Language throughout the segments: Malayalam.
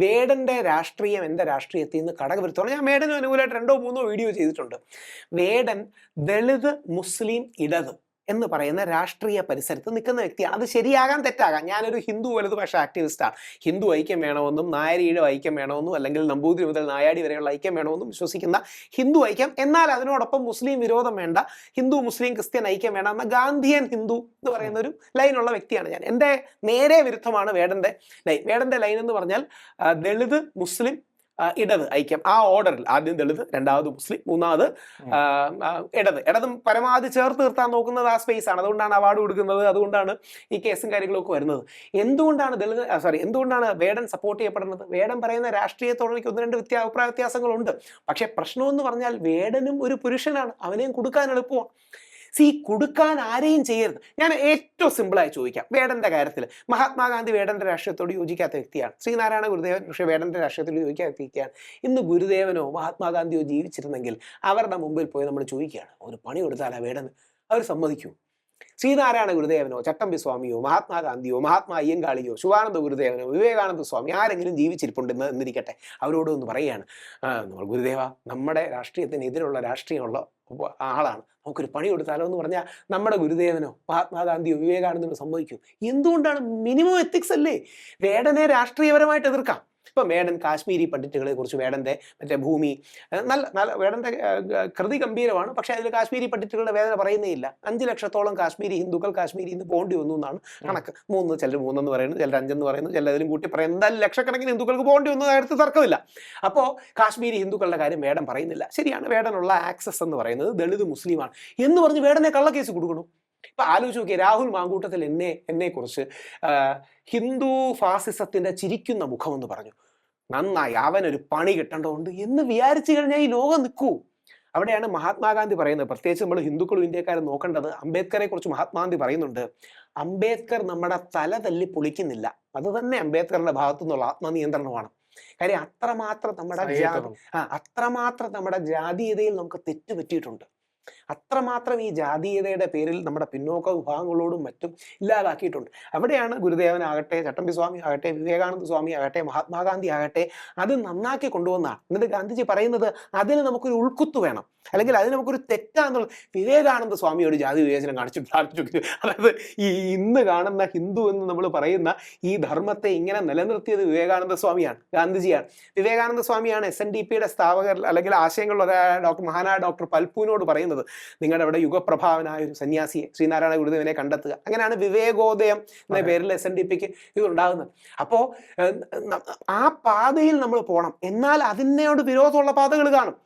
വേടന്റെ രാഷ്ട്രീയം എൻ്റെ രാഷ്ട്രീയത്തിൽ നിന്ന് കടകവിരുദ്ധമാണ്. ഞാൻ വേടന് അനുകൂലമായിട്ട് 2-3 വീഡിയോ ചെയ്തിട്ടുണ്ട്. വേടൻ ദളിത്, മുസ്ലിം, ഇടത് എന്ന് പറയുന്ന രാഷ്ട്രീയ പരിസരത്ത് നിൽക്കുന്ന വ്യക്തിയാണ്. അത് ശരിയാകാൻ തെറ്റാകാം. ഞാനൊരു ഹിന്ദു വലതുപക്ഷ ആക്ടിവിസ്റ്റാണ്. ഹിന്ദു ഐക്യം വേണമെന്നും നായരിയുടെ ഐക്യം വേണമെന്നും അല്ലെങ്കിൽ നമ്പൂതിരി മുതൽ നായാടി വരെയുള്ള ഐക്യം വേണമെന്നും വിശ്വസിക്കുന്ന ഹിന്ദു ഐക്യം, എന്നാൽ അതിനോടൊപ്പം മുസ്ലിം വിരോധം വേണ്ട, ഹിന്ദു മുസ്ലിം ക്രിസ്ത്യൻ ഐക്യം വേണ്ട എന്ന ഗാന്ധിയൻ ഹിന്ദു എന്ന് പറയുന്ന ഒരു ലൈനുള്ള വ്യക്തിയാണ് ഞാൻ. എൻ്റെ നേരെ വിരുദ്ധമാണ് വേടന്റെ ലൈൻ. വേടന്റെ ലൈൻ എന്ന് പറഞ്ഞാൽ ദളിത്, മുസ്ലിം, ഇടത് ഐക്യം, ആ ഓർഡറിൽ ആദ്യം ദളിത്, രണ്ടാമത് മുസ്ലിം, മൂന്നാമത് ഇടതും പരമാവധി ചേർത്ത് നിർത്താൻ നോക്കുന്നത് ആ സ്പേസ് ആണ്. അതുകൊണ്ടാണ് അവാർഡ് കൊടുക്കുന്നത്, അതുകൊണ്ടാണ് ഈ കേസും കാര്യങ്ങളൊക്കെ വരുന്നത്. എന്തുകൊണ്ടാണ് വേടൻ സപ്പോർട്ട് ചെയ്യപ്പെടുന്നത്? വേടൻ പറയുന്ന രാഷ്ട്രീയത്തോട് എനിക്ക് 1-2 അഭിപ്രായ വ്യത്യാസങ്ങളുണ്ട്. പക്ഷെ പ്രശ്നമെന്ന് പറഞ്ഞാൽ വേടനും ഒരു പുരുഷനാണ്, അവനെയും കൊടുക്കാൻ എളുപ്പമാണ്. കൊടുക്കാൻ ആരെയും ചെയ്യരുത്. ഞാൻ ഏറ്റവും സിമ്പിളായി ചോദിക്കാം. വേടന്റെ കാര്യത്തിൽ മഹാത്മാഗാന്ധി വേടന്റെ രാഷ്ട്രീയത്തോട് യോജിക്കാത്ത വ്യക്തിയാണ്. ശ്രീനാരായണ ഗുരുദേവൻ പക്ഷേ വേടന്റെ രാഷ്ട്രീയത്തോട് യോജിക്കാത്ത വ്യക്തിയാണ്. ഇന്ന് ഗുരുദേവനോ മഹാത്മാഗാന്ധിയോ ജീവിച്ചിരുന്നെങ്കിൽ അവരുടെ മുമ്പിൽ പോയി നമ്മൾ ചോദിക്കുകയാണ്, ഒരു പണി കൊടുത്താലാ വേടന്, അവർ സമ്മതിക്കൂ? ശ്രീനാരായണ ഗുരുദേവനോ ചട്ടമ്പി സ്വാമിയോ മഹാത്മാഗാന്ധിയോ മഹാത്മാ അയ്യങ്കാളിയോ ശിവാനന്ദ ഗുരുദേവനോ വിവേകാനന്ദ സ്വാമി ആരെങ്കിലും ജീവിച്ചിരിപ്പുണ്ടെന്ന് എന്നിരിക്കട്ടെ, അവരോട് ഒന്ന് പറയുകയാണ്, നമ്മൾ ഗുരുദേവ നമ്മുടെ രാഷ്ട്രീയത്തിനെതിരുള്ള രാഷ്ട്രീയമുള്ള ആളാണ്, നമുക്കൊരു പണി കൊടുത്താലോ എന്ന് പറഞ്ഞാൽ നമ്മുടെ ഗുരുദേവനോ മഹാത്മാഗാന്ധിയോ വിവേകാനന്ദനോ സംഭവിക്കും. എന്തുകൊണ്ടാണ്? മിനിമം എത്തിക്സ് അല്ലേ? വേടനെ രാഷ്ട്രീയപരമായിട്ട് എതിർക്കാം. ഇപ്പം വേടൻ കാശ്മീരി പണ്ഡിറ്റുകളെ കുറിച്ച് വേടൻ്റെ മറ്റേ ഭൂമി നല്ല വേടൻ്റെ കൃതി ഗംഭീരമാണ്. പക്ഷേ അതിൽ കാശ്മീരി പണ്ഡിറ്റുകളുടെ വേദന പറയുന്നേ ഇല്ല. 5 ലക്ഷത്തോളം കാശ്മീരി ഹിന്ദുക്കൾ കാശ്മീരിൽ നിന്ന് പോകേണ്ടി വന്നു എന്നാണ് കണക്ക്. 3, ചിലർ 3 പറയുന്നു, ചിലർ 5 പറയുന്നു, ചിലതിലും കൂട്ടി പറയുന്നു. എന്തായാലും ലക്ഷക്കണക്കിന് ഹിന്ദുക്കൾക്ക് പോകേണ്ടി വന്നു, കാര്യത്തിൽ തർക്കമില്ല. അപ്പോൾ കാശ്മീരി ഹിന്ദുക്കളുടെ കാര്യം വേടൻ പറയുന്നില്ല. ശരിയാണ്, വേടനുള്ള ആക്സസ് എന്ന് പറയുന്നത് ദളിത് മുസ്ലിമാണ് എന്ന് പറഞ്ഞ് വേടനെ കള്ളക്കേസ് കൊടുക്കണം. ഇപ്പൊ ആലോചിച്ച് നോക്കിയ രാഹുൽ മാങ്കൂട്ടത്തിൽ എന്നെ കുറിച്ച് ഹിന്ദു ഫാസിസത്തിന്റെ ചിരിക്കുന്ന മുഖം എന്ന് പറഞ്ഞു. നന്നായി, അവനൊരു പണി കിട്ടേണ്ടതുണ്ട് എന്ന് വിചാരിച്ചു കഴിഞ്ഞാൽ ഈ ലോകം നിൽക്കൂ. അവിടെയാണ് മഹാത്മാഗാന്ധി പറയുന്നത്. പ്രത്യേകിച്ച് നമ്മൾ ഹിന്ദുക്കളും ഇന്ത്യക്കാരും നോക്കേണ്ടത്, അംബേദ്കറെ കുറിച്ച് മഹാത്മാഗാന്ധി പറയുന്നുണ്ട്, അംബേദ്കർ നമ്മുടെ തല തല്ലി പൊളിക്കുന്നില്ല, അത് തന്നെ അംബേദ്കറിന്റെ ഭാഗത്തു നിന്നുള്ള ആത്മനിയന്ത്രണമാണ്. കാര്യം അത്രമാത്രം നമ്മുടെ ജാതീയതയിൽ നമുക്ക് തെറ്റ് പറ്റിയിട്ടുണ്ട്. അത്രമാത്രം ഈ ജാതീയതയുടെ പേരിൽ നമ്മുടെ പിന്നോക്ക വിഭാഗങ്ങളോടും മറ്റും ഇല്ലാതാക്കിയിട്ടുണ്ട്. അവിടെയാണ് ഗുരുദേവനാകട്ടെ, ചട്ടമ്പി സ്വാമി ആകട്ടെ, വിവേകാനന്ദ സ്വാമി ആകട്ടെ, മഹാത്മാഗാന്ധി ആകട്ടെ, അത് നന്നാക്കി കൊണ്ടുവന്നാണ്. എന്നിട്ട് ഗാന്ധിജി പറയുന്നത് അതിന് നമുക്കൊരു ഉൾക്കുത്ത് വേണം, അല്ലെങ്കിൽ അതിന് നമുക്കൊരു തെറ്റാന്നുള്ള. വിവേകാനന്ദ സ്വാമിയോട് ജാതി വിവേചനം കാണിച്ചിട്ട് അതായത് ഈ ഇന്ന് കാണുന്ന ഹിന്ദു എന്ന് നമ്മൾ പറയുന്ന ഈ ധർമ്മത്തെ ഇങ്ങനെ നിലനിർത്തിയത് വിവേകാനന്ദ സ്വാമിയാണ്, ഗാന്ധിജിയാണ്. വിവേകാനന്ദ സ്വാമിയാണ് SNDPയുടെ സ്ഥാപകർ അല്ലെങ്കിൽ ആശയങ്ങളുള്ള മഹാനായ ഡോക്ടർ പൽപുവിനോട് പറയുന്നത്, നിങ്ങളുടെ അവിടെ യുഗപ്രഭാവനായ ഒരു സന്യാസിയെ ശ്രീനാരായണ ഗുരുദേവനെ കണ്ടെത്തുക. അങ്ങനെയാണ് വിവേകോദയം എന്ന പേരിൽ SNDPക്ക് ഇതുണ്ടാകുന്നത്. അപ്പോൾ ആ പാതയിൽ നമ്മൾ പോകണം. എന്നാൽ അതിനോട് വിരോധമുള്ള പാതകൾ കാണും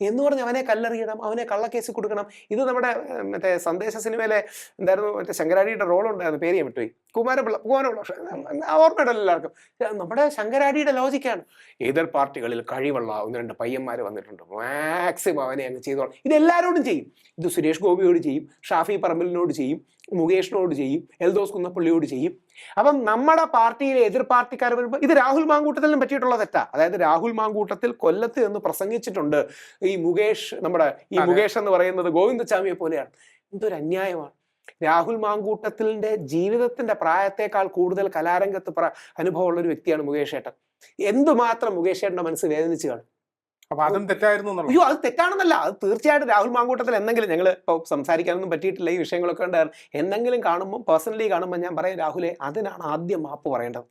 എന്ന് പറഞ്ഞ് അവനെ കല്ലെറിയണം, അവനെ കള്ളക്കേസ് കൊടുക്കണം. ഇത് നമ്മുടെ മറ്റേ സന്ദേശ സിനിമയിലെ എന്തായിരുന്നു, മറ്റേ ശങ്കരാടിയുടെ റോൾ ഉണ്ടായിരുന്നു, പേര് ഞാൻ വിട്ടുപോയി, കുമാരപിള്ള ഓർമ്മയിടല്ലോ എല്ലാവർക്കും. നമ്മുടെ ശങ്കരാടിയുടെ ലോജിക്കാണ്. എതിർ പാർട്ടികളിൽ കഴിവുള്ള 1-2 പയ്യന്മാർ വന്നിട്ടുണ്ട്, മാക്സിമം അവനെ അങ്ങ് ചെയ്തോളാം. ഇതെല്ലാവരോടും ചെയ്യും. ഇത് സുരേഷ് ഗോപിയോട് ചെയ്യും, ഷാഫി പറമ്പലിനോട് ചെയ്യും, മുകേഷിനോട് ചെയ്യും, എൽദോസ് കുന്നപ്പള്ളിയോട് ചെയ്യും. അപ്പം നമ്മുടെ പാർട്ടിയിലെ എതിർ പാർട്ടിക്കാർ വരുമ്പോൾ ഇത് രാഹുൽ മാങ്കൂട്ടത്തിലും പറ്റിയിട്ടുള്ള തെറ്റാ. അതായത് രാഹുൽ മാങ്കൂട്ടത്തിൽ കൊല്ലത്ത് എന്ന് പ്രസംഗിച്ചിട്ടുണ്ട്. ഈ മുകേഷ് എന്ന് പറയുന്നത് ഗോവിന്ദസ്വാമിയെ പോലെയാണ്. എന്തൊരു അന്യായമാണ്. രാഹുൽ മാങ്കൂട്ടത്തിന്റെ ജീവിതത്തിന്റെ പ്രായത്തെക്കാൾ കൂടുതൽ കലാരംഗത്ത് അനുഭവമുള്ള ഒരു വ്യക്തിയാണ് മുകേഷ് ഏട്ടൻ. എന്തുമാത്രം മുകേഷ് ഏട്ടന്റെ മനസ്സ് വേദനിച്ചു കാണും. അപ്പൊ അതും തെറ്റായിരുന്നു. അയ്യോ, അത് തെറ്റാണെന്നല്ല, അത് തീർച്ചയായിട്ടും രാഹുൽ മാങ്കൂട്ടത്തിൽ എന്തെങ്കിലും, ഞങ്ങൾ ഇപ്പോൾ സംസാരിക്കാനൊന്നും പറ്റിയിട്ടില്ല, ഈ വിഷയങ്ങളൊക്കെ ഉണ്ടായിരുന്നു, എന്തെങ്കിലും കാണുമ്പോൾ പേഴ്സണലി കാണുമ്പോൾ ഞാൻ പറയും, രാഹുലെ അതിനാണ് ആദ്യം മാപ്പ് പറയേണ്ടത്.